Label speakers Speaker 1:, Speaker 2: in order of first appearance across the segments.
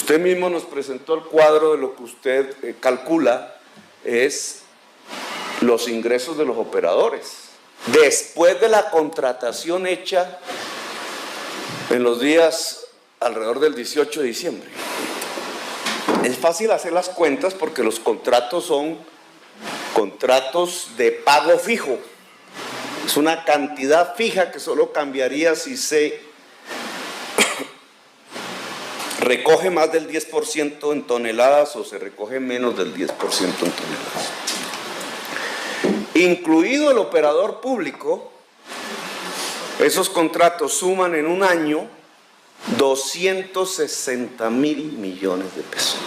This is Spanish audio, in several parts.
Speaker 1: Usted mismo nos presentó el cuadro de lo que usted calcula es los ingresos de los operadores. Después de la contratación hecha en los días alrededor del 18 de diciembre. Es fácil hacer las cuentas porque los contratos son contratos de pago fijo. Es una cantidad fija que solo cambiaría si se recoge más del 10% en toneladas o se recoge menos del 10% en toneladas. Incluido el operador público, esos contratos suman en un año 260,000 millones de pesos.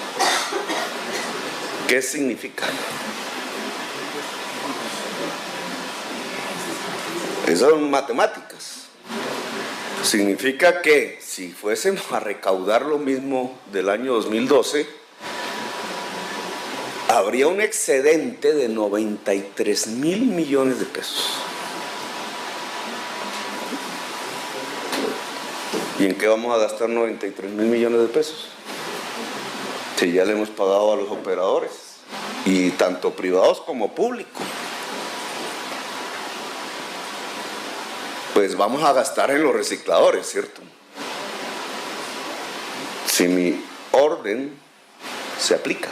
Speaker 1: ¿Qué significa? Esas son matemáticas. Significa que si fuésemos a recaudar lo mismo del año 2012, habría un excedente de 93,000 millones de pesos. ¿Y en qué vamos a gastar 93,000 millones de pesos? Si ya le hemos pagado a los operadores, y tanto privados como públicos. Pues vamos a gastar en los recicladores, ¿cierto? Si mi orden se aplica.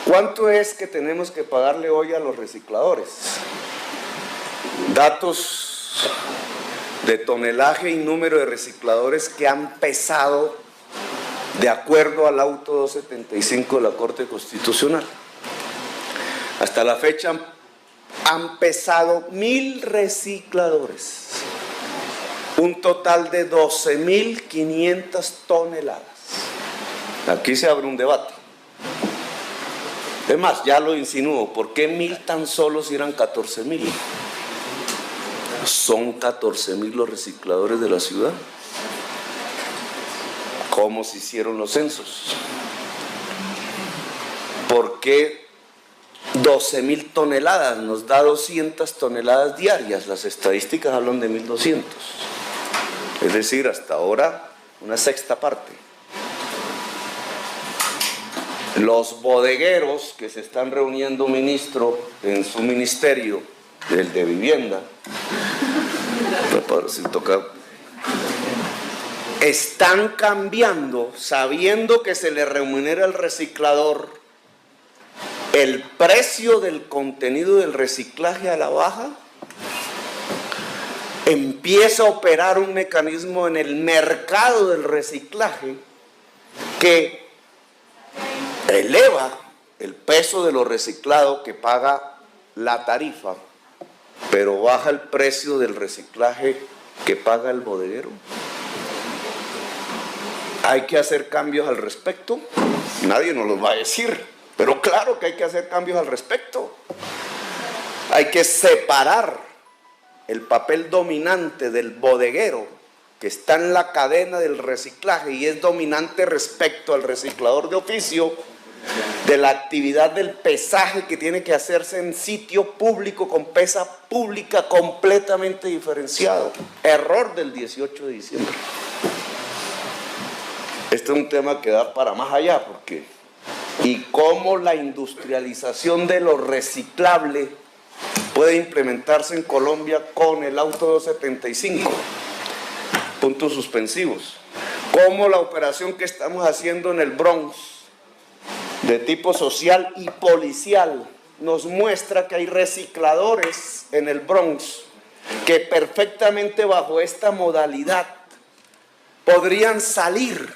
Speaker 1: ¿Cuánto es que tenemos que pagarle hoy a los recicladores? Datos de tonelaje y número de recicladores que han pesado de acuerdo al auto 275 de la Corte Constitucional. Hasta la fecha han pesado 1,000 recicladores, un total de 12,500 toneladas. Aquí se abre un debate. Es más, ya lo insinúo, ¿por qué 1,000 tan solo si eran 14,000? Son 14,000 los recicladores de la ciudad. ¿Cómo se hicieron los censos? ¿Por qué 12,000 toneladas? Nos da 200 toneladas diarias. Las estadísticas hablan de 1,200. Es decir, hasta ahora, una sexta parte. Los bodegueros que se están reuniendo, ministro, en su ministerio, el de vivienda, están cambiando, sabiendo que se le remunera al reciclador, el precio del contenido del reciclaje a la baja. Empieza a operar un mecanismo en el mercado del reciclaje que eleva el peso de lo reciclado que paga la tarifa, pero baja el precio del reciclaje que paga el bodeguero. ¿Hay que hacer cambios al respecto? Nadie nos los va a decir, pero claro que hay que hacer cambios al respecto. Hay que separar el papel dominante del bodeguero, que está en la cadena del reciclaje y es dominante respecto al reciclador de oficio, de la actividad del pesaje que tiene que hacerse en sitio público con pesa pública completamente diferenciado. Error del 18 de diciembre. Este es un tema que da para más allá, porque y cómo la industrialización de lo reciclable puede implementarse en Colombia con el auto 275. Puntos suspensivos. Cómo la operación que estamos haciendo en el Bronx, de tipo social y policial, nos muestra que hay recicladores en el Bronx que perfectamente bajo esta modalidad podrían salir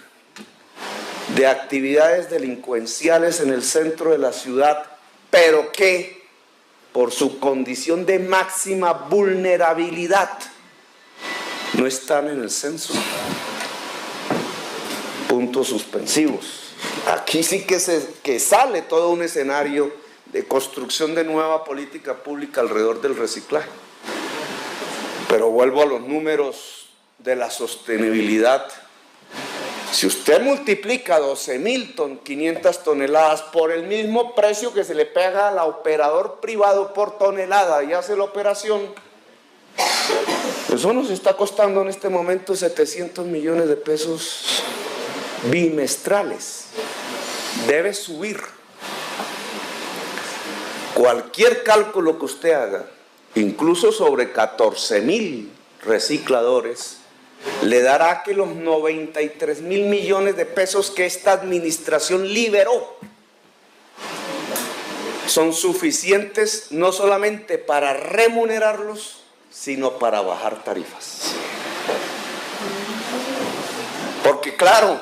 Speaker 1: de actividades delincuenciales en el centro de la ciudad, pero que por su condición de máxima vulnerabilidad no están en el censo. Puntos suspensivos. Aquí sí que sale todo un escenario de construcción de nueva política pública alrededor del reciclaje. Pero vuelvo a los números de la sostenibilidad. Si usted multiplica 12,500 toneladas por el mismo precio que se le paga al operador privado por tonelada y hace la operación, eso nos está costando en este momento 700 millones de pesos bimestrales. Debe subir. Cualquier cálculo que usted haga, incluso sobre 14.000 recicladores, le dará que los 93.000 millones de pesos que esta administración liberó son suficientes no solamente para remunerarlos, sino para bajar tarifas. Porque claro,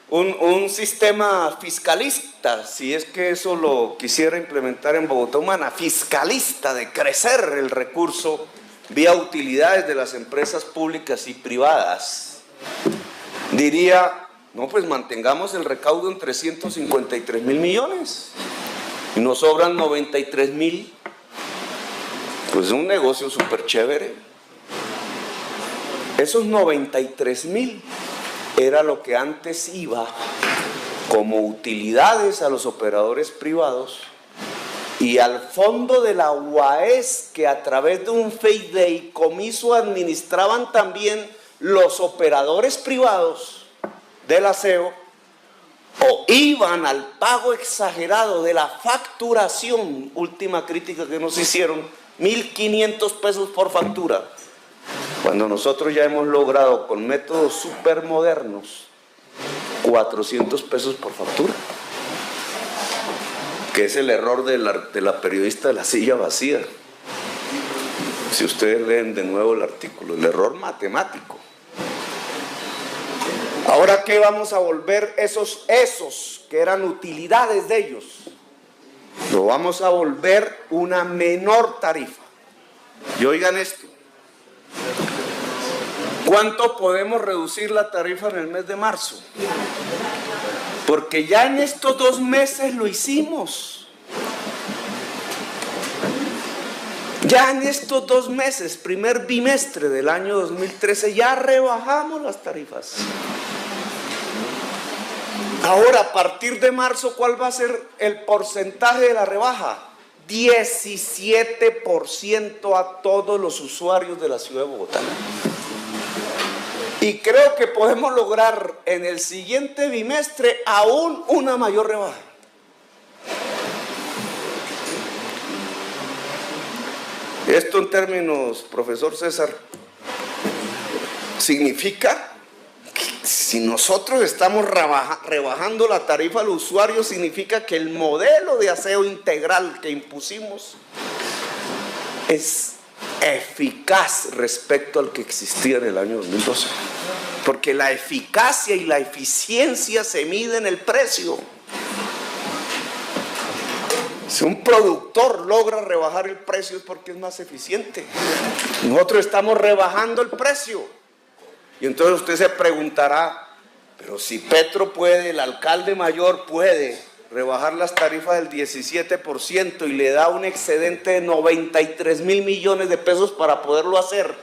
Speaker 1: un sistema fiscalista, si es que eso lo quisiera implementar en Bogotá, humana, fiscalista de crecer el recurso vía utilidades de las empresas públicas y privadas, diría, no, pues mantengamos el recaudo en 353.000 millones y nos sobran 93.000, pues es un negocio súper chévere. Esos 93.000 era lo que antes iba como utilidades a los operadores privados y al fondo de la UAES, que a través de un fideicomiso administraban también los operadores privados del aseo, o iban al pago exagerado de la facturación, última crítica que nos hicieron, 1.500 pesos por factura, cuando nosotros ya hemos logrado con métodos súper modernos 400 pesos por factura, que es el error de la periodista de la silla vacía. Si ustedes leen de nuevo el artículo, el error matemático. Ahora, ¿qué vamos a volver esos que eran utilidades de ellos? Lo vamos a volver una menor tarifa. Y oigan esto. ¿Cuánto podemos reducir la tarifa en el mes de marzo? Porque ya en estos 2 meses lo hicimos. Ya en estos 2 meses, primer bimestre del año 2013, ya rebajamos las tarifas. Ahora, a partir de marzo, ¿cuál va a ser el porcentaje de la rebaja? 17% a todos los usuarios de la ciudad de Bogotá. Y creo que podemos lograr en el siguiente bimestre aún una mayor rebaja. Esto en términos, profesor César, significa que si nosotros estamos rebajando la tarifa al usuario, significa que el modelo de aseo integral que impusimos es eficaz respecto al que existía en el año 2012. Porque la eficacia y la eficiencia se mide en el precio. Si un productor logra rebajar el precio es porque es más eficiente. Nosotros estamos rebajando el precio. Y entonces usted se preguntará, pero si Petro puede, el alcalde mayor puede rebajar las tarifas del 17% y le da un excedente de 93.000 millones de pesos para poderlo hacer,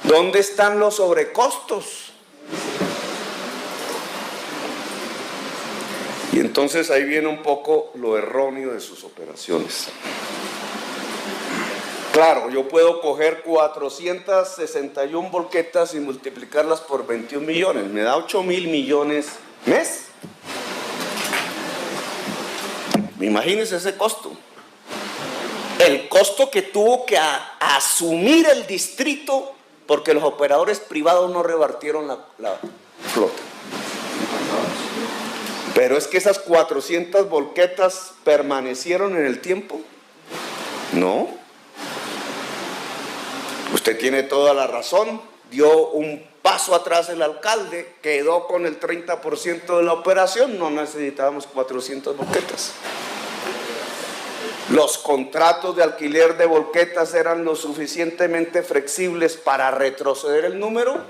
Speaker 1: ¿dónde están los sobrecostos? Y entonces ahí viene un poco lo erróneo de sus operaciones. Claro, yo puedo coger 461 volquetas y multiplicarlas por 21 millones. Me da 8.000 millones mes. Imagínense ese costo. El costo que tuvo que asumir el distrito porque los operadores privados no repartieron la flota. Pero es que esas 400 volquetas permanecieron en el tiempo. No. Usted tiene toda la razón. Dio un paso atrás el alcalde, quedó con el 30% de la operación. No necesitábamos 400 volquetas. Los contratos de alquiler de volquetas eran lo suficientemente flexibles para retroceder el número.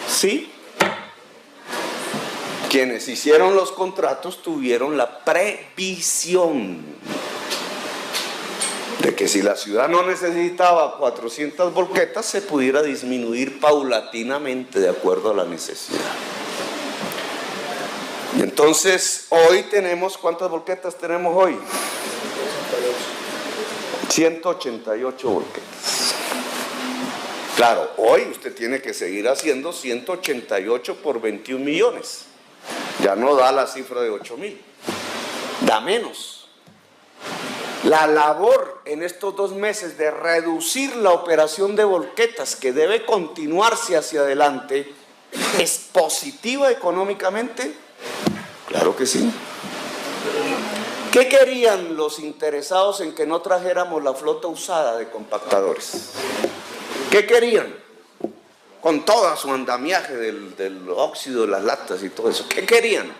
Speaker 1: Sí. Quienes hicieron los contratos tuvieron la previsión de que si la ciudad no necesitaba 400 volquetas, se pudiera disminuir paulatinamente de acuerdo a la necesidad. Y entonces, hoy tenemos, ¿cuántas volquetas tenemos hoy? 188 volquetas. Claro, hoy usted tiene que seguir haciendo 188 por 21 millones. Ya no da la cifra de 8.000, da menos. La labor en estos 2 meses de reducir la operación de volquetas, que debe continuarse hacia adelante, ¿es positiva económicamente? Claro que sí. ¿Qué querían los interesados en que no trajéramos la flota usada de compactadores? ¿Qué querían? Con todo su andamiaje del óxido de las latas y todo eso. ¿Qué querían?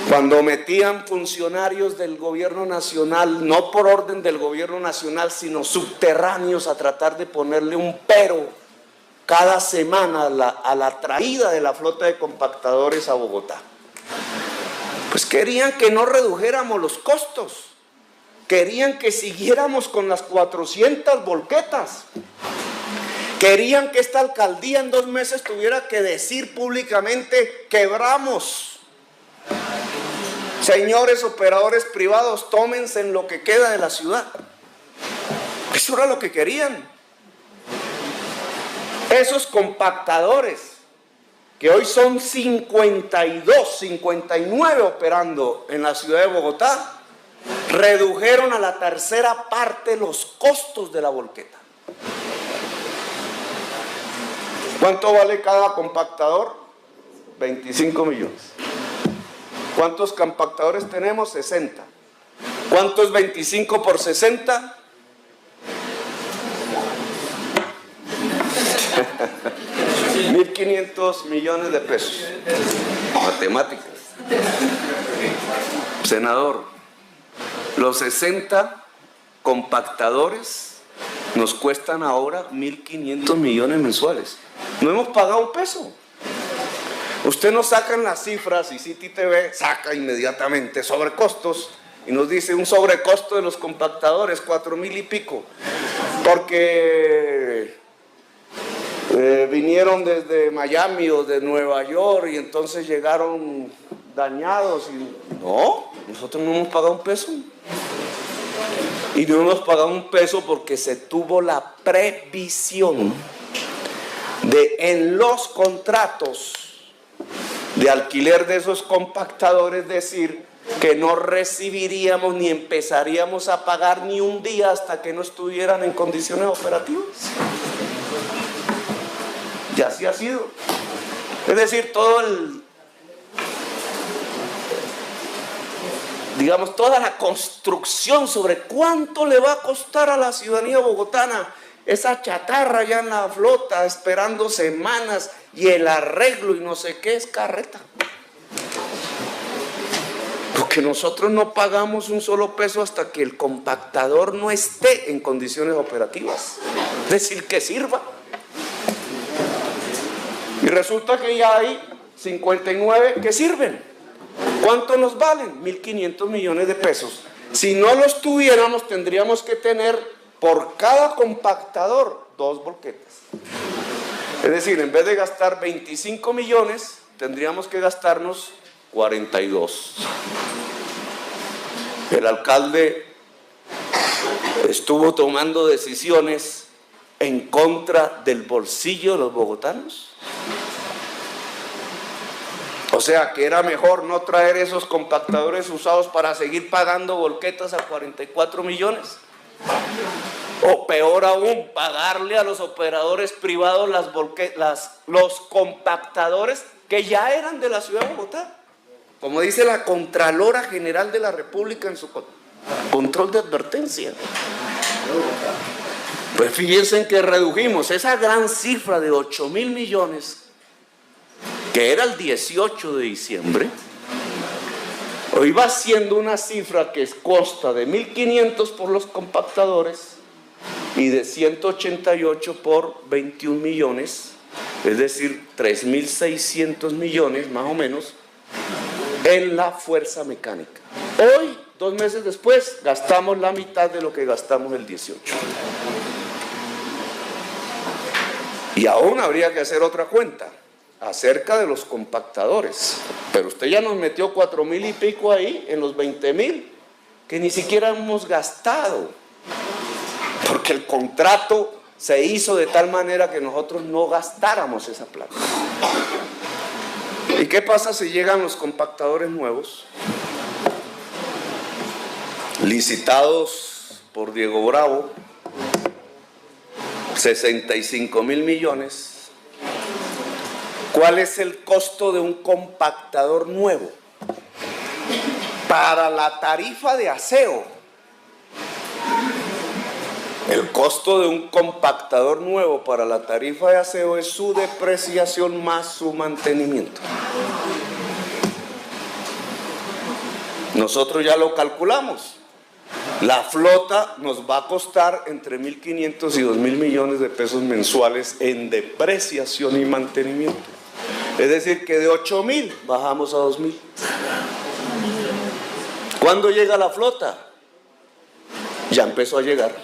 Speaker 1: Cuando metían funcionarios del gobierno nacional, no por orden del gobierno nacional, sino subterráneos, a tratar de ponerle un pero cada semana a la traída de la flota de compactadores a Bogotá. Pues querían que no redujéramos los costos, querían que siguiéramos con las 400 volquetas, querían que esta alcaldía en 2 meses tuviera que decir públicamente: quebramos. Señores operadores privados, tómense en lo que queda de la ciudad. Eso era lo que querían. Esos compactadores, que hoy son 52, 59 operando en la ciudad de Bogotá, redujeron a la tercera parte los costos de la volqueta. ¿Cuánto vale cada compactador? 25 millones. ¿Cuántos compactadores tenemos? 60. ¿Cuánto es 25 por 60? $1.500 millones de pesos. Matemáticas. Senador, los 60 compactadores nos cuestan ahora 1.500 millones mensuales. No hemos pagado un peso. Usted nos sacan las cifras y City TV saca inmediatamente sobrecostos y nos dice un sobrecosto de los compactadores, 4.000 y pico, porque vinieron desde Miami o de Nueva York y entonces llegaron dañados. No, nosotros no hemos pagado un peso. Y no hemos pagado un peso porque se tuvo la previsión de, en los contratos de alquiler de esos compactadores, decir que no recibiríamos ni empezaríamos a pagar ni un día hasta que no estuvieran en condiciones operativas. Y así ha sido. Es decir, toda la construcción sobre cuánto le va a costar a la ciudadanía bogotana esa chatarra ya en la flota, esperando semanas, y el arreglo y no sé qué, es carreta. Porque nosotros no pagamos un solo peso hasta que el compactador no esté en condiciones operativas. Es decir, que sirva. Y resulta que ya hay 59 que sirven. ¿Cuánto nos valen? 1.500 millones de pesos. Si no los tuviéramos, tendríamos que tener por cada compactador 2 volquetas. Es decir, en vez de gastar 25 millones, tendríamos que gastarnos 42. El alcalde estuvo tomando decisiones en contra del bolsillo de los bogotanos. O sea, que era mejor no traer esos compactadores usados para seguir pagando volquetas a 44 millones. O peor aún, pagarle a los operadores privados los compactadores que ya eran de la ciudad de Bogotá. Como dice la Contralora General de la República en su control de advertencia. Pues fíjense en que redujimos esa gran cifra de 8.000 millones, que era el 18 de diciembre, hoy va siendo una cifra que consta de 1.500 por los compactadores y de 188 por 21 millones, es decir, 3.600 millones más o menos en la fuerza mecánica. Hoy, 2 meses después, gastamos la mitad de lo que gastamos el 18. Y aún habría que hacer otra cuenta acerca de los compactadores, pero usted ya nos metió 4.000 y pico ahí en los 20.000 que ni siquiera hemos gastado, porque el contrato se hizo de tal manera que nosotros no gastáramos esa plata. ¿Y qué pasa si llegan los compactadores nuevos, licitados por Diego Bravo, 65.000 millones? ¿Cuál es el costo de un compactador nuevo? Para la tarifa de aseo, el costo de un compactador nuevo para la tarifa de aseo es su depreciación más su mantenimiento. Nosotros ya lo calculamos. La flota nos va a costar entre 1.500 y 2.000 millones de pesos mensuales en depreciación y mantenimiento. Es decir, que de 8.000 bajamos a 2.000. ¿Cuándo llega la flota? Ya empezó a llegar.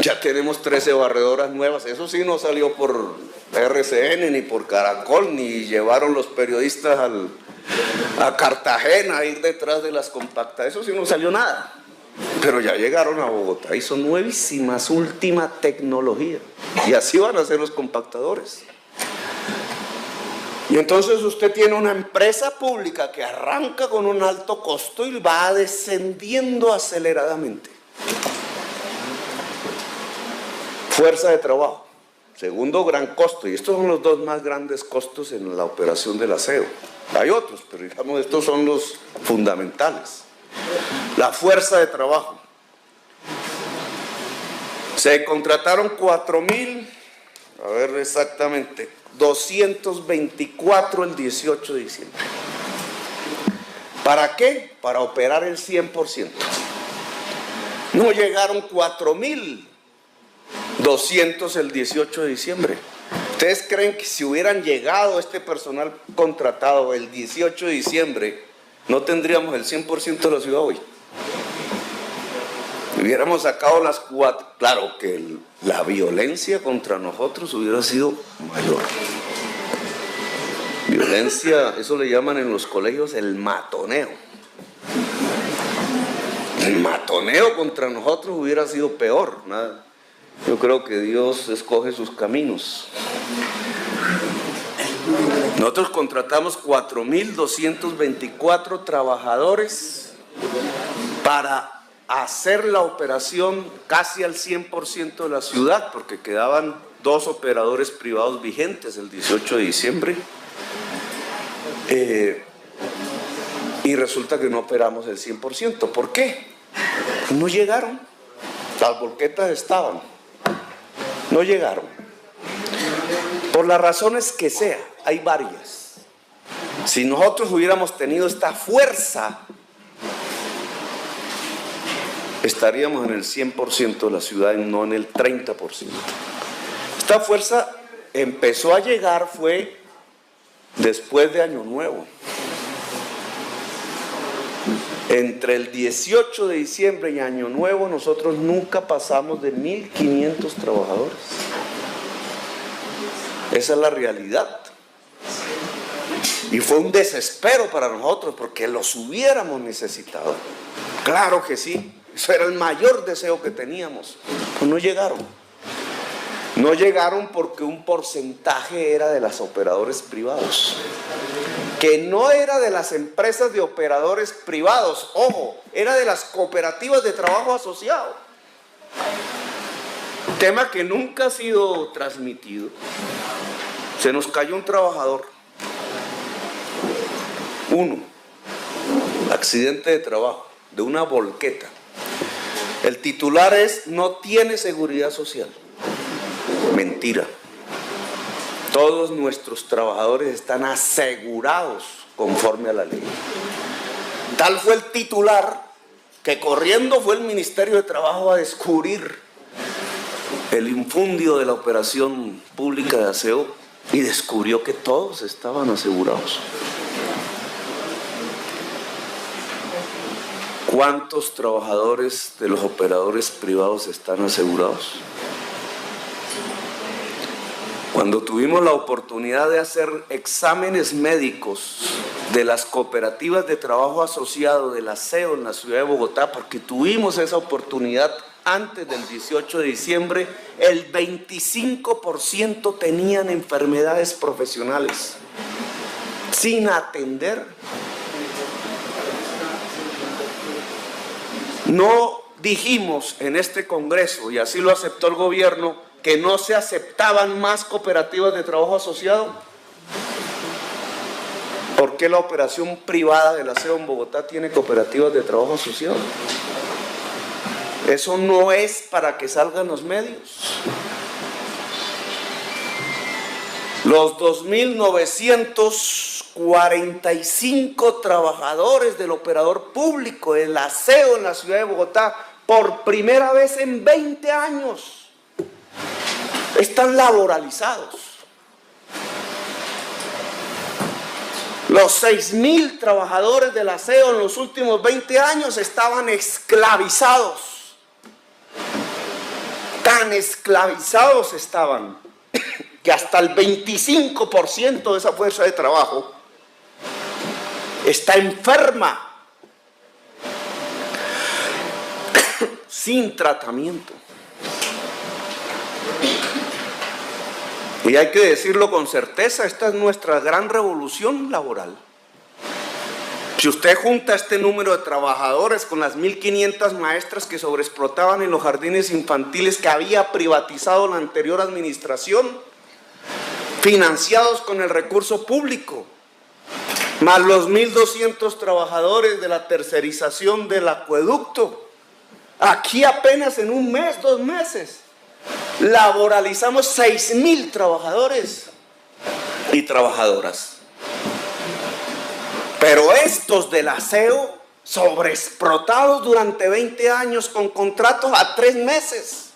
Speaker 1: Ya tenemos 13 barredoras nuevas. Eso sí no salió por RCN ni por Caracol, ni llevaron los periodistas a Cartagena a ir detrás de las compactas. Eso sí no salió nada. Pero ya llegaron a Bogotá y son nuevísimas, última tecnología. Y así van a ser los compactadores. Y entonces usted tiene una empresa pública que arranca con un alto costo y va descendiendo aceleradamente. Fuerza de trabajo, segundo gran costo, y estos son los dos más grandes costos en la operación del aseo. Hay otros, pero digamos estos son los fundamentales. La fuerza de trabajo. Se contrataron 4.000, a ver exactamente, 224 el 18 de diciembre. ¿Para qué? Para operar el 100%. No llegaron 4.200 el 18 de diciembre. ¿Ustedes creen que si hubieran llegado este personal contratado el 18 de diciembre, no tendríamos el 100% de la ciudad hoy? Hubiéramos sacado las 4. Claro que la violencia contra nosotros hubiera sido mayor. Violencia, eso le llaman en los colegios el matoneo. El matoneo contra nosotros hubiera sido peor. Nada. Yo creo que Dios escoge sus caminos. Nosotros contratamos 4.224 trabajadores para hacer la operación casi al 100% de la ciudad, porque quedaban 2 operadores privados vigentes el 18 de diciembre. Y resulta que no operamos el 100%. ¿Por qué? No llegaron. Las volquetas estaban. No llegaron. Por las razones que sea, hay varias. Si nosotros hubiéramos tenido esta fuerza, estaríamos en el 100% de la ciudad y no en el 30%. Esta fuerza empezó a llegar fue después de Año Nuevo. Entre el 18 de diciembre y Año Nuevo nosotros nunca pasamos de 1.500 trabajadores. Esa es la realidad. Y fue un desespero para nosotros porque los hubiéramos necesitado. Claro que sí, eso era el mayor deseo que teníamos. Pues no llegaron. No llegaron porque un porcentaje era de los operadores privados. Que no era de las empresas de operadores privados, ojo, era de las cooperativas de trabajo asociado. Tema que nunca ha sido transmitido. Se nos cayó un trabajador. Accidente de trabajo, de una volqueta. El titular es: no tiene seguridad social. Mentira. Todos nuestros trabajadores están asegurados conforme a la ley. Tal fue el titular que corriendo fue el Ministerio de Trabajo a descubrir el infundio de la operación pública de aseo y descubrió que todos estaban asegurados. ¿Cuántos trabajadores de los operadores privados están asegurados? Cuando tuvimos la oportunidad de hacer exámenes médicos de las cooperativas de trabajo asociado del aseo en la ciudad de Bogotá, porque tuvimos esa oportunidad antes del 18 de diciembre, el 25% tenían enfermedades profesionales sin atender. No dijimos en este Congreso, y así lo aceptó el gobierno, que no se aceptaban más cooperativas de trabajo asociado. ¿Por qué la operación privada del aseo en Bogotá tiene cooperativas de trabajo asociado? Eso no es para que salgan los medios. Los 2.945 trabajadores del operador público del aseo en la ciudad de Bogotá, por primera vez en 20 años, están laboralizados. Los 6.000 trabajadores del aseo en los últimos 20 años estaban esclavizados. Tan esclavizados estaban que hasta el 25% de esa fuerza de trabajo está enferma, sin tratamiento. Y hay que decirlo con certeza, esta es nuestra gran revolución laboral. Si usted junta este número de trabajadores con las 1.500 maestras que sobreexplotaban en los jardines infantiles que había privatizado la anterior administración, financiados con el recurso público, más los 1.200 trabajadores de la tercerización del acueducto, aquí apenas en un mes, 2 meses, laboralizamos 6.000 trabajadores y trabajadoras. Pero estos del aseo, sobreexplotados durante 20 años con contratos a 3 meses,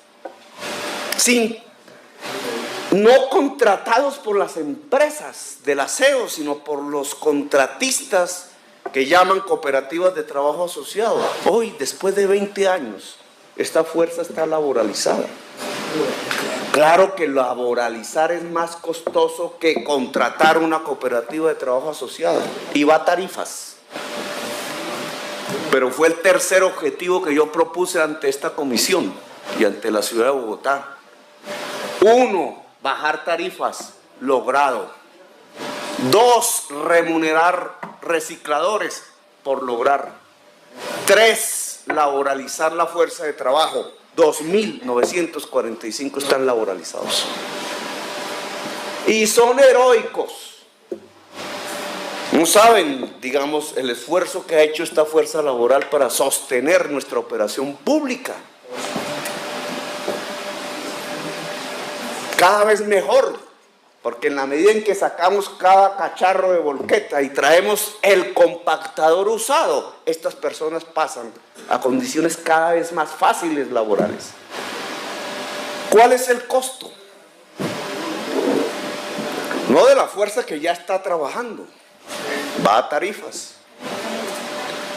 Speaker 1: no contratados por las empresas del aseo, sino por los contratistas que llaman cooperativas de trabajo asociado. Hoy, después de 20 años, esta fuerza está laboralizada. Claro que laboralizar es más costoso que contratar una cooperativa de trabajo asociado y va a tarifas. Pero fue el tercer objetivo que yo propuse ante esta comisión y ante la ciudad de Bogotá. 1, bajar tarifas, logrado. 2, remunerar recicladores, por lograr. 3, laboralizar la fuerza de trabajo. 2.945 están laboralizados. Y son heroicos. No saben, digamos, el esfuerzo que ha hecho esta fuerza laboral para sostener nuestra operación pública. Cada vez mejor, porque en la medida en que sacamos cada cacharro de volqueta y traemos el compactador usado, estas personas pasan a condiciones cada vez más fáciles laborales. ¿Cuál es el costo? No de la fuerza que ya está trabajando, va a tarifas,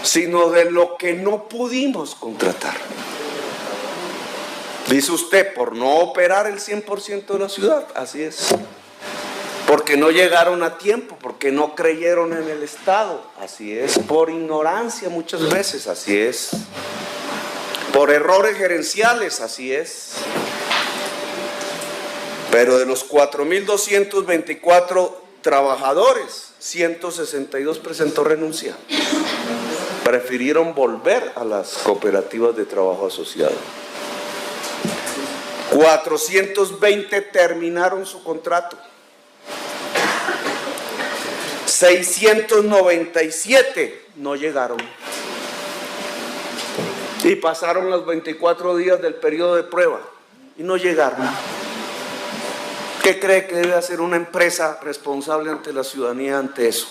Speaker 1: sino de lo que no pudimos contratar. Dice usted, por no operar el 100% de la ciudad, así es. Porque no llegaron a tiempo, porque no creyeron en el Estado, así es. Por ignorancia muchas veces, así es. Por errores gerenciales, así es. Pero de los 4.224 trabajadores, 162 presentó renuncia. Prefirieron volver a las cooperativas de trabajo asociado. 420 terminaron su contrato. 697 no llegaron. Y pasaron los 24 días del periodo de prueba y no llegaron. ¿Qué cree que debe hacer una empresa responsable ante la ciudadanía ante eso?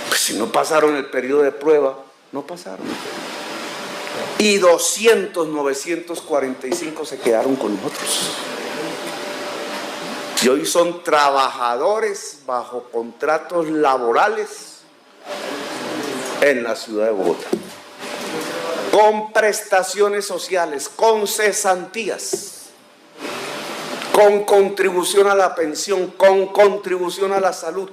Speaker 1: Pues si no pasaron el periodo de prueba, no pasaron. Y 945 se quedaron con nosotros. Y hoy son trabajadores bajo contratos laborales en la ciudad de Bogotá, con prestaciones sociales, con cesantías, con contribución a la pensión, con contribución a la salud.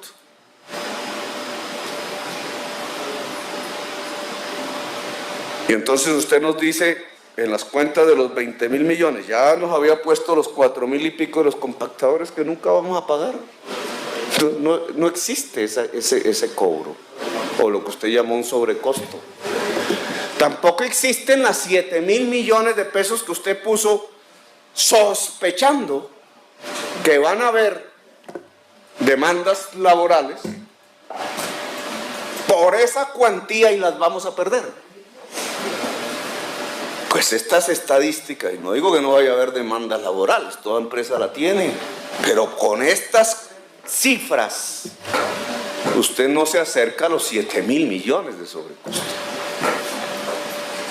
Speaker 1: Y entonces usted nos dice, en las cuentas de los 20.000 millones, ya nos había puesto los 4.000 y pico de los compactadores que nunca vamos a pagar. No existe ese cobro, o lo que usted llamó un sobrecosto. Tampoco existen las 7.000 millones de pesos que usted puso sospechando que van a haber demandas laborales por esa cuantía y las vamos a perder. Pues estas estadísticas, y no digo que no vaya a haber demandas laborales, toda empresa la tiene, pero con estas cifras usted no se acerca a los 7.000 millones de sobrecosto.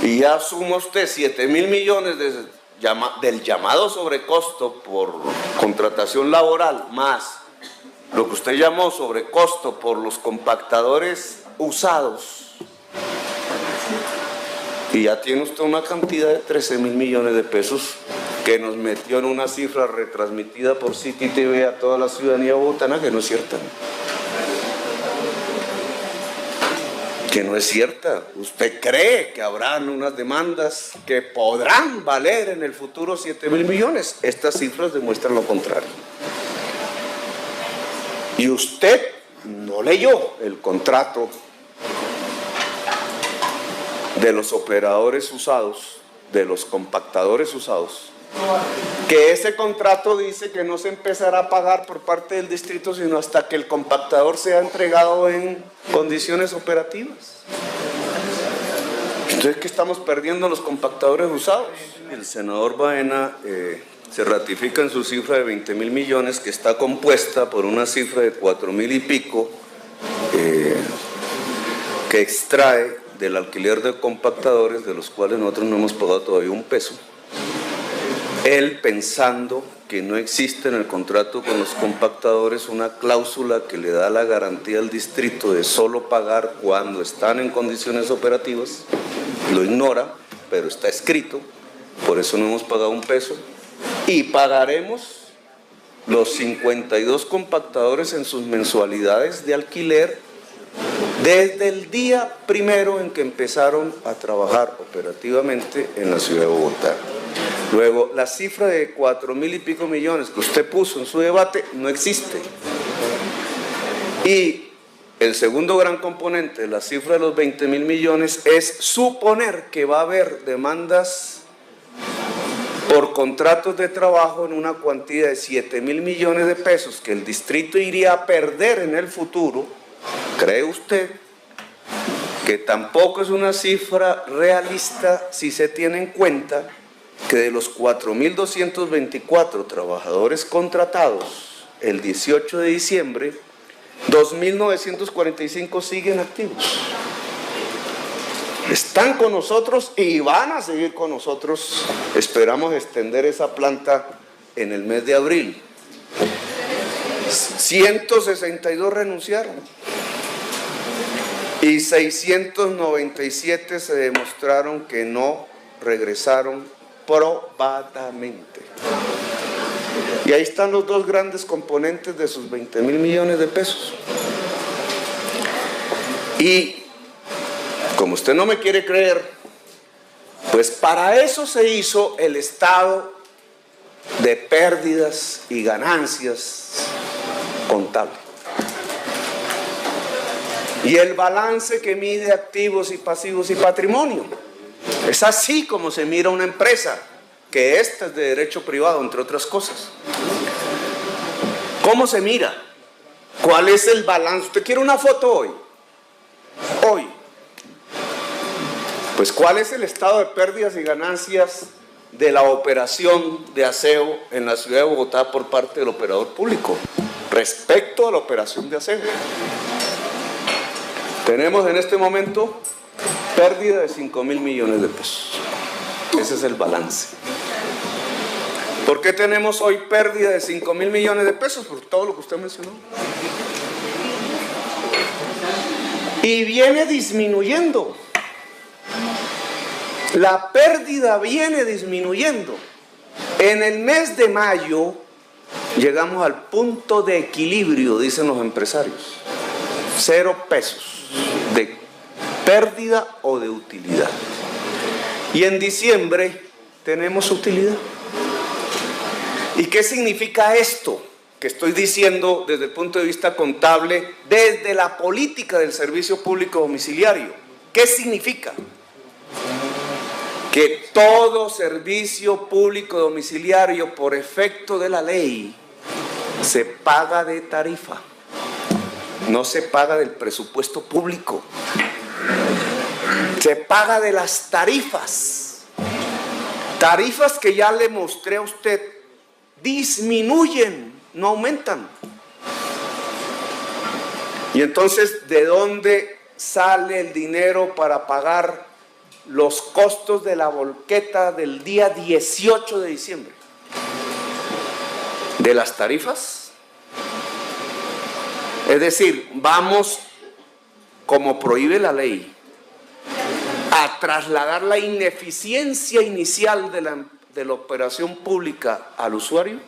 Speaker 1: Y ya suma usted 7.000 millones del llamado sobrecosto por contratación laboral, más lo que usted llamó sobrecosto por los compactadores usados, y ya tiene usted una cantidad de 13.000 millones de pesos que nos metió en una cifra retransmitida por City TV a toda la ciudadanía bogotana que no es cierta. Que no es cierta. Usted cree que habrán unas demandas que podrán valer en el futuro 7.000 millones. Estas cifras demuestran lo contrario. Y usted no leyó el contrato de los operadores usados, de los compactadores usados, que ese contrato dice que no se empezará a pagar por parte del distrito sino hasta que el compactador sea entregado en condiciones operativas. Entonces, ¿qué estamos perdiendo los compactadores usados? El senador Baena se ratifica en su cifra de 20.000 millones, que está compuesta por una cifra de 4.000 y pico que extrae del alquiler de compactadores, de los cuales nosotros no hemos pagado todavía un peso. Él pensando que no existe en el contrato con los compactadores una cláusula que le da la garantía al distrito de solo pagar cuando están en condiciones operativas, lo ignora, pero está escrito, por eso no hemos pagado un peso, y pagaremos los 52 compactadores en sus mensualidades de alquiler desde el día primero en que empezaron a trabajar operativamente en la ciudad de Bogotá. Luego, la cifra de 4.000 y pico millones que usted puso en su debate no existe. Y el segundo gran componente de la cifra de los 20.000 millones es suponer que va a haber demandas por contratos de trabajo en una cuantía de 7.000 millones de pesos que el distrito iría a perder en el futuro. ¿Cree usted que tampoco es una cifra realista si se tiene en cuenta que de los 4.224 trabajadores contratados el 18 de diciembre, 2.945 siguen activos? Están con nosotros y van a seguir con nosotros. Esperamos extender esa planta en el mes de abril. 162 renunciaron y 697 se demostraron que no regresaron probadamente. Y ahí están los dos grandes componentes de sus 20.000 millones de pesos. Y como usted no me quiere creer, pues para eso se hizo el estado de pérdidas y ganancias contable. Y el balance que mide activos y pasivos y patrimonio. Es así como se mira una empresa, que esta es de derecho privado, entre otras cosas. ¿Cómo se mira? ¿Cuál es el balance? ¿Usted quiere una foto hoy? Hoy. Pues ¿cuál es el estado de pérdidas y ganancias de la operación de aseo en la ciudad de Bogotá por parte del operador público respecto a la operación de aseo? Tenemos en este momento pérdida de 5.000 millones de pesos. Ese es el balance. ¿Por qué tenemos hoy pérdida de 5.000 millones de pesos? Por todo lo que usted mencionó. Y viene disminuyendo. La pérdida viene disminuyendo. En el mes de mayo llegamos al punto de equilibrio, dicen los empresarios. 0 pesos de pérdida o de utilidad. Y en diciembre tenemos utilidad. ¿Y qué significa esto que estoy diciendo desde el punto de vista contable, desde la política del servicio público domiciliario? ¿Qué significa? Que todo servicio público domiciliario, por efecto de la ley, se paga de tarifa, no se paga del presupuesto público, se paga de las tarifas. Tarifas que ya le mostré a usted, disminuyen, no aumentan. Y entonces, ¿de dónde sale el dinero para pagar los costos de la volqueta del día 18 de diciembre? ¿De las tarifas? Es decir, vamos, como prohíbe la ley, a trasladar la ineficiencia inicial de la operación pública al usuario,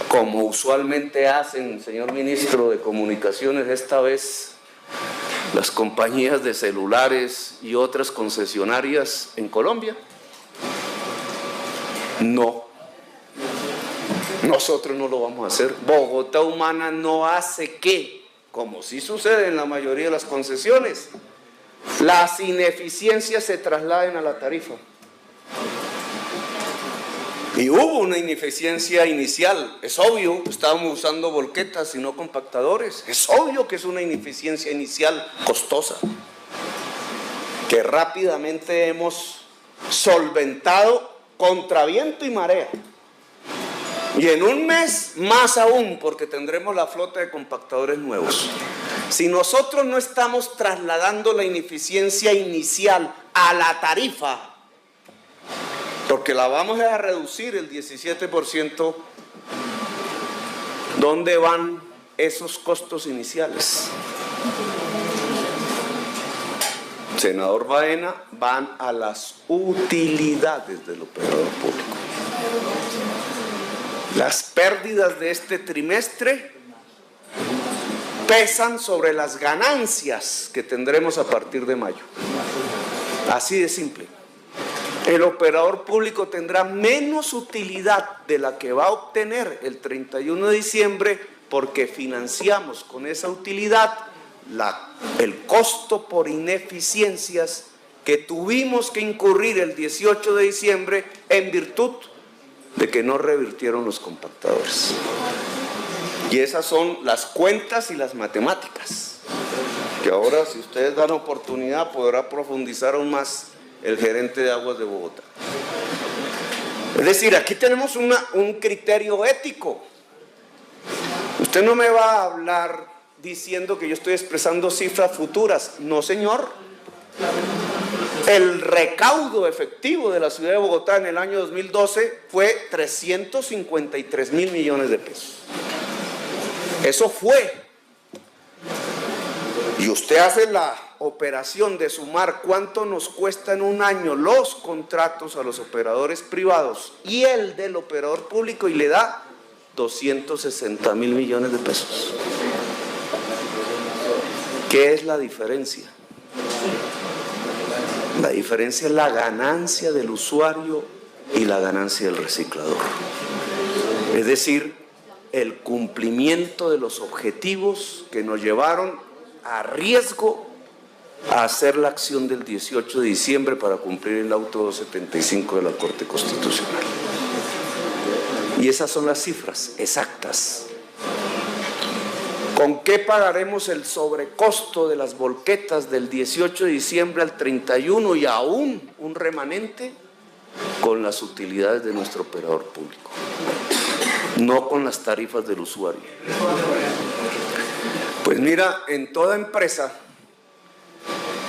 Speaker 1: como usualmente hacen, señor ministro de Comunicaciones, esta vez las compañías de celulares y otras concesionarias en Colombia. No, nosotros no lo vamos a hacer. Bogotá Humana no hace que, como sí sucede en la mayoría de las concesiones, las ineficiencias se trasladen a la tarifa. Y hubo una ineficiencia inicial, es obvio, estábamos usando volquetas y no compactadores, es obvio que es una ineficiencia inicial costosa, que rápidamente hemos solventado contra viento y marea. Y en un mes más aún, porque tendremos la flota de compactadores nuevos. Si nosotros no estamos trasladando la ineficiencia inicial a la tarifa, porque la vamos a reducir el 17%, ¿dónde van esos costos iniciales? Senador Baena, van a las utilidades del operador público. Las pérdidas de este trimestre pesan sobre las ganancias que tendremos a partir de mayo. Así de simple. El operador público tendrá menos utilidad de la que va a obtener el 31 de diciembre porque financiamos con esa utilidad el costo por ineficiencias que tuvimos que incurrir el 18 de diciembre en virtud de que no revirtieron los compactadores. Y esas son las cuentas y las matemáticas, que ahora, si ustedes dan oportunidad, podrá profundizar aún más el gerente de Aguas de Bogotá. Es decir, aquí tenemos un criterio ético. Usted no me va a hablar diciendo que yo estoy expresando cifras futuras. No, señor. El recaudo efectivo de la ciudad de Bogotá en el año 2012 fue 353.000 millones de pesos. Eso fue. Y usted hace la operación de sumar cuánto nos cuesta en un año los contratos a los operadores privados y el del operador público y le da 260.000 millones de pesos. ¿Qué es la diferencia? La diferencia es la ganancia del usuario y la ganancia del reciclador. Es decir, el cumplimiento de los objetivos que nos llevaron a riesgo a hacer la acción del 18 de diciembre para cumplir el auto 275 de la Corte Constitucional. Y esas son las cifras exactas. ¿Con qué pagaremos el sobrecosto de las volquetas del 18 de diciembre al 31 y aún un remanente? Con las utilidades de nuestro operador público, no con las tarifas del usuario. Pues mira, en toda empresa,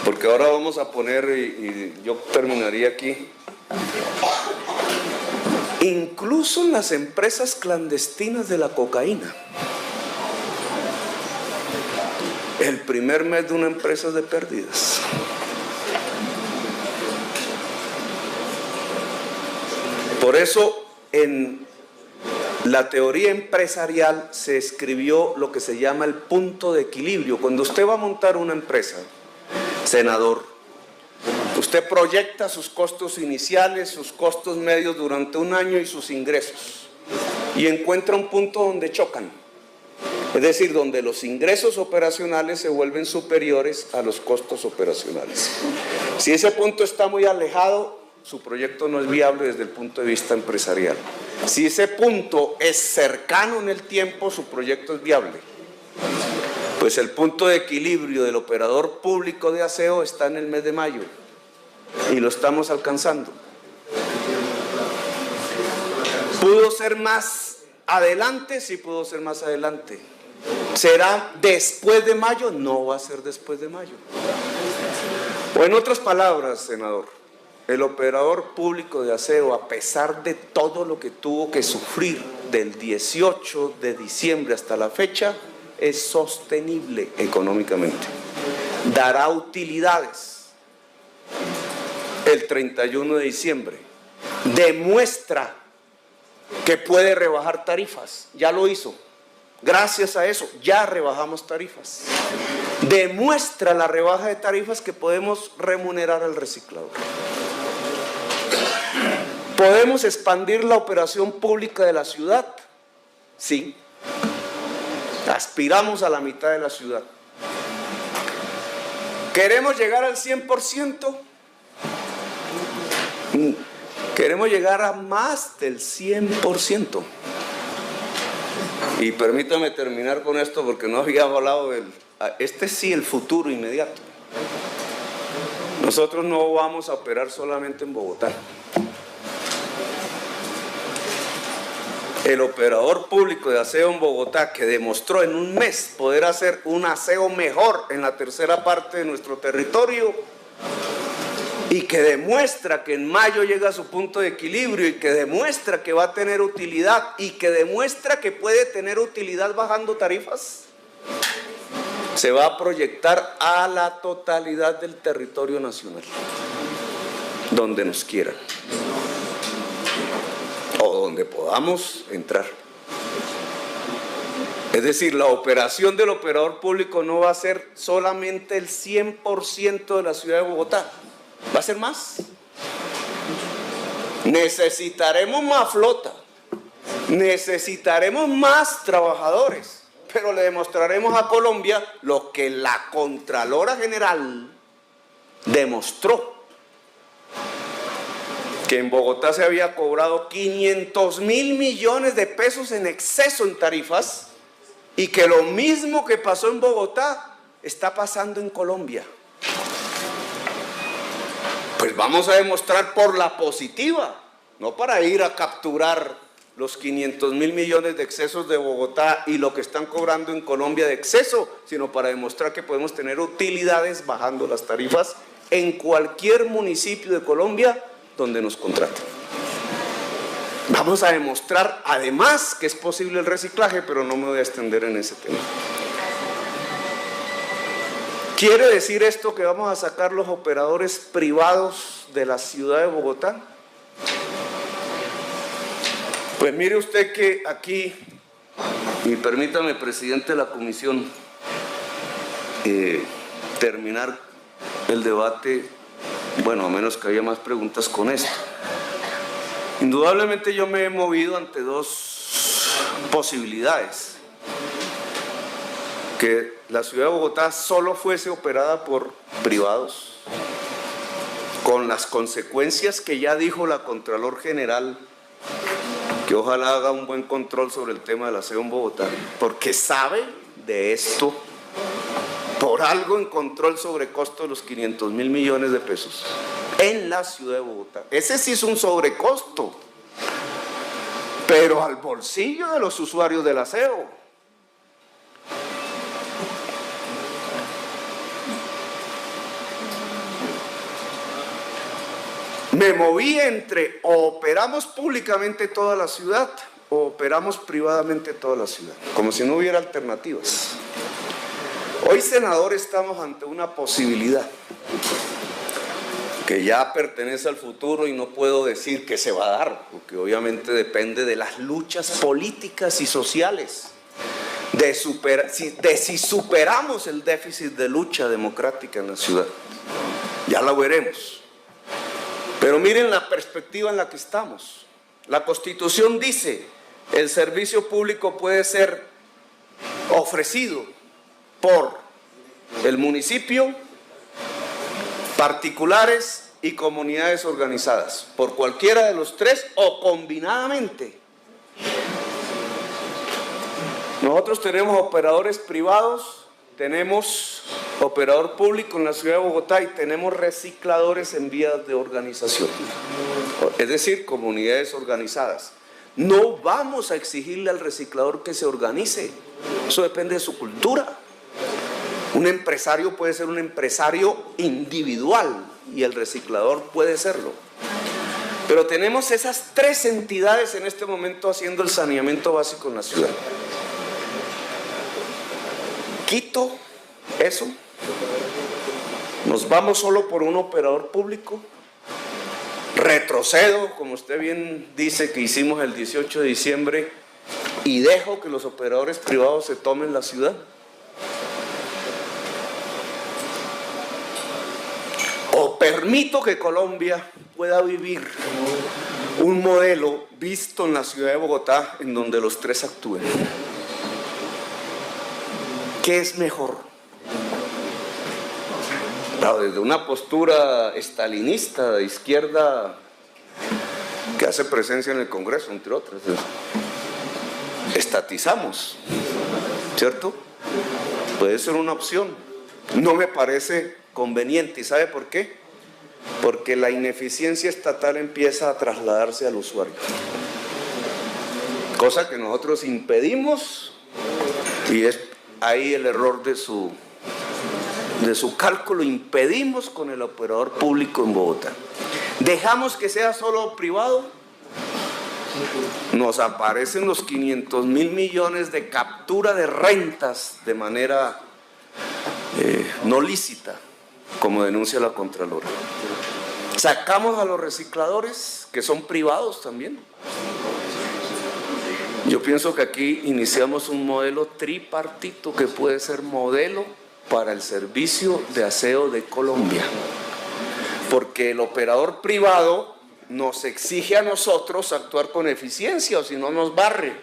Speaker 1: porque ahora vamos a poner, y yo terminaría aquí, incluso en las empresas clandestinas de la cocaína, el primer mes de una empresa es de pérdidas. Por eso en la teoría empresarial se escribió lo que se llama el punto de equilibrio. Cuando usted va a montar una empresa, senador, Usted proyecta sus costos iniciales, sus costos medios durante un año y sus ingresos. Y encuentra un punto donde chocan. Es decir, donde los ingresos operacionales se vuelven superiores a los costos operacionales. Si ese punto está muy alejado, su proyecto no es viable desde el punto de vista empresarial. Si ese punto es cercano en el tiempo, su proyecto es viable. Pues el punto de equilibrio del operador público de aseo está en el mes de mayo y lo estamos alcanzando. ¿Pudo ser más adelante? Sí, pudo ser más adelante. ¿Será después de mayo? No va a ser después de mayo. O en otras palabras, senador, el operador público de aseo, a pesar de todo lo que tuvo que sufrir del 18 de diciembre hasta la fecha, es sostenible económicamente. Dará utilidades el 31 de diciembre. Demuestra que puede rebajar tarifas. Ya lo hizo. Gracias a eso, ya rebajamos tarifas. Demuestra la rebaja de tarifas que podemos remunerar al reciclador. ¿Podemos expandir la operación pública de la ciudad? Sí. Aspiramos a la mitad de la ciudad. ¿Queremos llegar al 100%? Queremos llegar a más del 100%. Y permítame terminar con esto porque no había hablado del... Este sí, el futuro inmediato. Nosotros no vamos a operar solamente en Bogotá. El operador público de aseo en Bogotá, que demostró en un mes poder hacer un aseo mejor en la tercera parte de nuestro territorio, y que demuestra que en mayo llega a su punto de equilibrio, y que demuestra que va a tener utilidad, y que demuestra que puede tener utilidad bajando tarifas, se va a proyectar a la totalidad del territorio nacional, donde nos quieran o donde podamos entrar. Es decir, la operación del operador público no va a ser solamente el 100% de la ciudad de Bogotá, va a ser más. Necesitaremos más flota, necesitaremos más trabajadores, pero le demostraremos a Colombia lo que la Contralora General demostró, que en Bogotá se había cobrado 500.000 millones de pesos en exceso en tarifas, y que lo mismo que pasó en Bogotá está pasando en Colombia. Pues vamos a demostrar por la positiva, no para ir a capturar los 500.000 millones de excesos de Bogotá y lo que están cobrando en Colombia de exceso, sino para demostrar que podemos tener utilidades bajando las tarifas en cualquier municipio de Colombia donde nos contraten. Vamos a demostrar además que es posible el reciclaje, pero no me voy a extender en ese tema. ¿Quiere decir esto que vamos a sacar los operadores privados de la ciudad de Bogotá? Pues mire usted que aquí, y permítame, presidente de la comisión, terminar el debate, bueno, a menos que haya más preguntas con esto. Indudablemente yo me he movido ante dos posibilidades: que la ciudad de Bogotá solo fuese operada por privados, con las consecuencias que ya dijo la Contralor General, que ojalá haga un buen control sobre el tema del aseo en Bogotá, porque sabe de esto. Por algo encontró el sobrecosto de los 500.000 millones de pesos en la ciudad de Bogotá. Ese sí es un sobrecosto, pero al bolsillo de los usuarios del aseo. Me moví entre o operamos públicamente toda la ciudad o operamos privadamente toda la ciudad, como si no hubiera alternativas. Hoy, senador, estamos ante una posibilidad que ya pertenece al futuro y no puedo decir que se va a dar, porque obviamente depende de las luchas políticas y sociales, de si superamos el déficit de lucha democrática en la ciudad. Ya lo veremos. Pero miren la perspectiva en la que estamos. La Constitución dice, el servicio público puede ser ofrecido por el municipio, particulares y comunidades organizadas, por cualquiera de los tres o combinadamente. Nosotros tenemos operadores privados, tenemos operador público en la ciudad de Bogotá y tenemos recicladores en vías de organización, es decir, comunidades organizadas. No vamos a exigirle al reciclador que se organice, eso depende de su cultura. Un empresario puede ser un empresario individual y el reciclador puede serlo. Pero tenemos esas tres entidades en este momento haciendo el saneamiento básico en la ciudad. Quito eso, nos vamos solo por un operador público, retrocedo, como usted bien dice que hicimos el 18 de diciembre, y dejo que los operadores privados se tomen la ciudad. O permito que Colombia pueda vivir un modelo visto en la ciudad de Bogotá en donde los tres actúen. ¿Qué es mejor? Claro, desde una postura estalinista de izquierda que hace presencia en el Congreso, entre otras, estatizamos, ¿cierto? Puede ser una opción. No me parece conveniente. ¿Y sabe por qué? Porque la ineficiencia estatal empieza a trasladarse al usuario. Cosa que nosotros impedimos y es ahí el error de su cálculo. Impedimos con el operador público en Bogotá. Dejamos que sea solo privado. Nos aparecen los 500.000 millones de captura de rentas de manera no lícita, como denuncia la Contralora. Sacamos a los recicladores, que son privados también. Yo pienso que aquí iniciamos un modelo tripartito que puede ser modelo para el servicio de aseo de Colombia. Porque el operador privado nos exige a nosotros actuar con eficiencia o si no nos barre.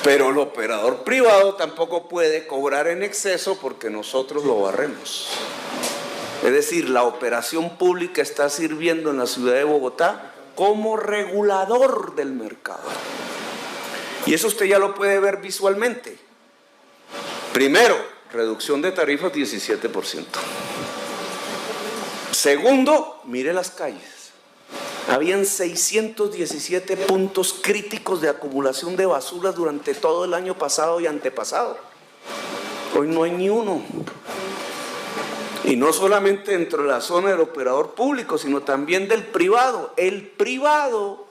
Speaker 1: Pero el operador privado tampoco puede cobrar en exceso porque nosotros lo barremos. Es decir, la operación pública está sirviendo en la ciudad de Bogotá como regulador del mercado. Y eso usted ya lo puede ver visualmente. Primero, reducción de tarifas 17%. Segundo, mire las calles. Habían 617 puntos críticos de acumulación de basura durante todo el año pasado y antepasado. Hoy no hay ni uno. Y no solamente dentro de la zona del operador público, sino también del privado. El privado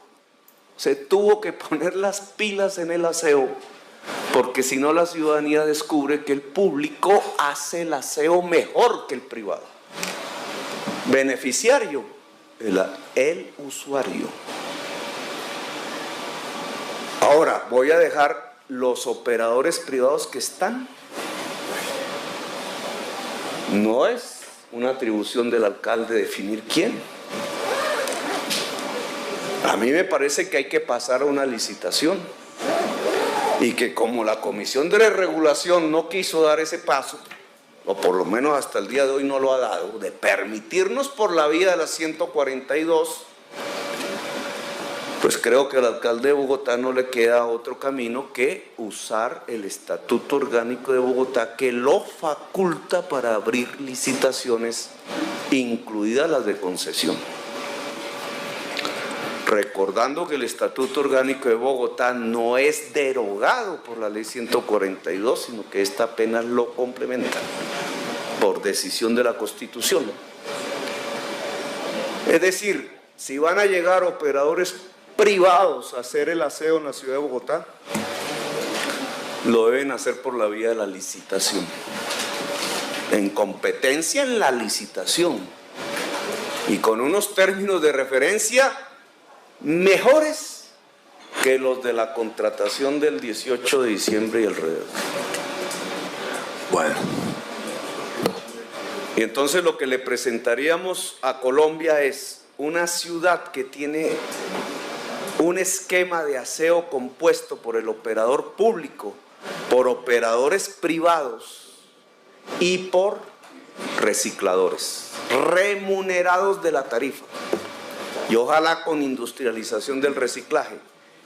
Speaker 1: se tuvo que poner las pilas en el aseo, porque si no la ciudadanía descubre que el público hace el aseo mejor que el privado. Beneficiario, el usuario. Ahora voy a dejar los operadores privados que están. No es una atribución del alcalde definir quién. A mí me parece que hay que pasar a una licitación y que como la Comisión de Regulación no quiso dar ese paso, o por lo menos hasta el día de hoy no lo ha dado, de permitirnos por la vía de la 142, pues creo que al alcalde de Bogotá no le queda otro camino que usar el Estatuto Orgánico de Bogotá, que lo faculta para abrir licitaciones, incluidas las de concesión. Recordando que el Estatuto Orgánico de Bogotá no es derogado por la Ley 142, sino que esta apenas lo complementa por decisión de la Constitución. Es decir, si van a llegar operadores privados a hacer el aseo en la ciudad de Bogotá, lo deben hacer por la vía de la licitación, en competencia en la licitación y con unos términos de referencia mejores que los de la contratación del 18 de diciembre y alrededor. Bueno, Y entonces lo que le presentaríamos a Colombia es una ciudad que tiene un esquema de aseo compuesto por el operador público, por operadores privados y por recicladores, remunerados de la tarifa, y ojalá con industrialización del reciclaje,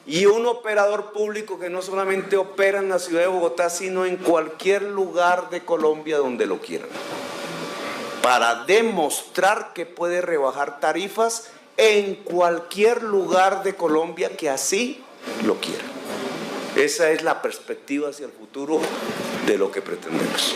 Speaker 1: y un operador público que no solamente opera en la ciudad de Bogotá, sino en cualquier lugar de Colombia donde lo quieran, para demostrar que puede rebajar tarifas en cualquier lugar de Colombia que así lo quiera. Esa es la perspectiva hacia el futuro de lo que pretendemos.